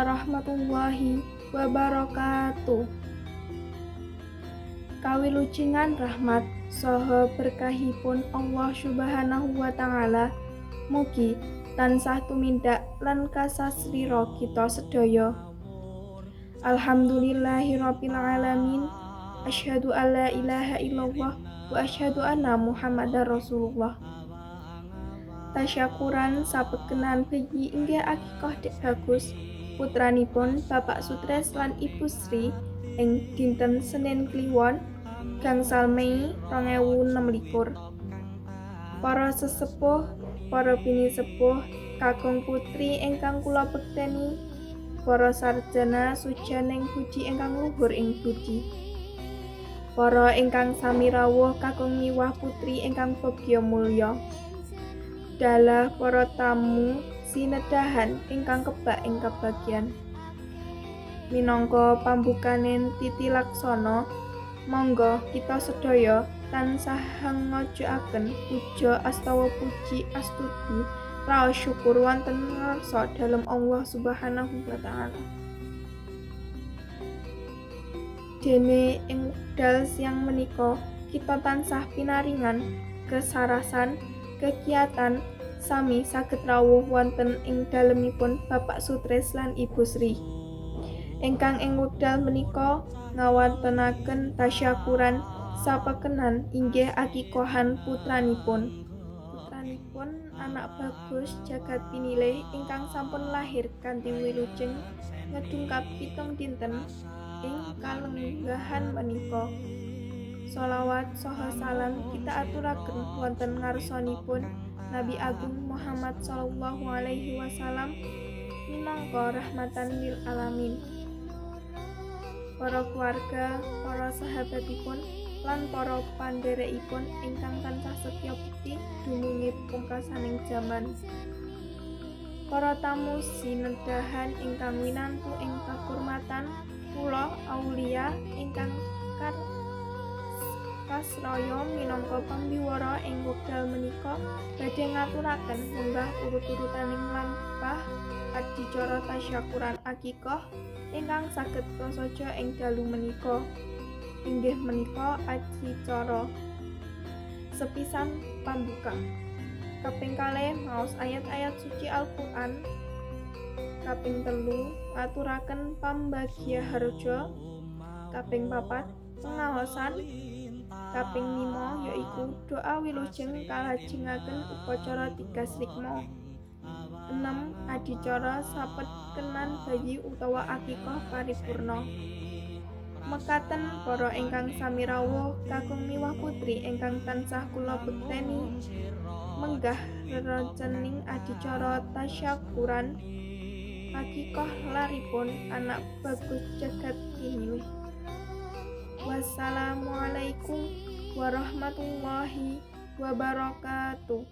warahmatullahi wabarakatuh. Kawilujengan rahmat saha berkahipun Allah Subhanahu wa taala mugi tansah tumindak lan kasasrira kita sedaya. Alhamdulillahirabbil alamin. Asyhadu alla ilaha illallah wa asyhadu anna Muhammadar Rasulullah. Tasyakuran sapekenan bayi inggih akikah dek bagus putranipun Bapak Sutres lan Ibu Sri ing dinten Senin Kliwon gangsal Mei 2026. Para sesepuh, para bini sepuh, kakung putri ingkang kula bekteni, para sarjana sujaning budi ingkang luhur ing budi, para ingkang sami rawuh kakung miwah putri ingkang bebya mulya, dalah para tamu sinedahan ingkang kebak ing kabagyan. Minangka pambukaning titi laksana, monggo kita sedaya tansah ngajokaken puja astawa puji astuti raos syukur wonten ngarsa dalem Allah Subhanahu wa taala. Dene ing wekdal siang menika kita tansah pinaringan kesarasan kegiatan sami saged rawuh wonten ing dalemipun Bapak Sutres lan Ibu Sri ingkang ing wekdal menika ngawontenaken tasyakuran sapekenan inggih akikohan putranipun anak bagus jagat pinilih ingkang sampun lahir kanthi wilujeng ngedungkap 7 dinten ing kalenggahan menika. Sholawat saha salam kita aturaken wonten ngarsanipun Nabi Agung Muhammad sallallahu alaihi wasallam minangka rahmatan lil alamin. Para keluarga, para sahabatipun, lan para pandherekipun ingkang tansah setya bekti dumungi pungkasaning jaman. Para tamu sinedahan ingkang winantu ing kakurmatan, kula aulia ingkang kasraya minangka pambiwara ing wekdal menika badhe ngaturaken munggah urut-urutaning lampah adicara tasyakuran akikah ingkang saged prasaja ing dalu menika. Inggih menika adicara sepisan pambuka. Kaping kalih maos ayat-ayat suci Al-Qur'an. Kaping 3 ngaturaken pambagya harja. Kaping 4 pengaosan. Kaping 5 yaiku doa wilujeng kalajengaken upacara tigas rikma. 6 adicara sapekenan bayi utawa akikah paripurna. Mekaten para ingkang sami rawuh kakung miwah putri ingkang tansah kula bekteni menggah rerencening adicara tasyakuran akikah laripun anak bagus jagat pinilih. Wassalamualaikum warahmatullahi wabarakatuh.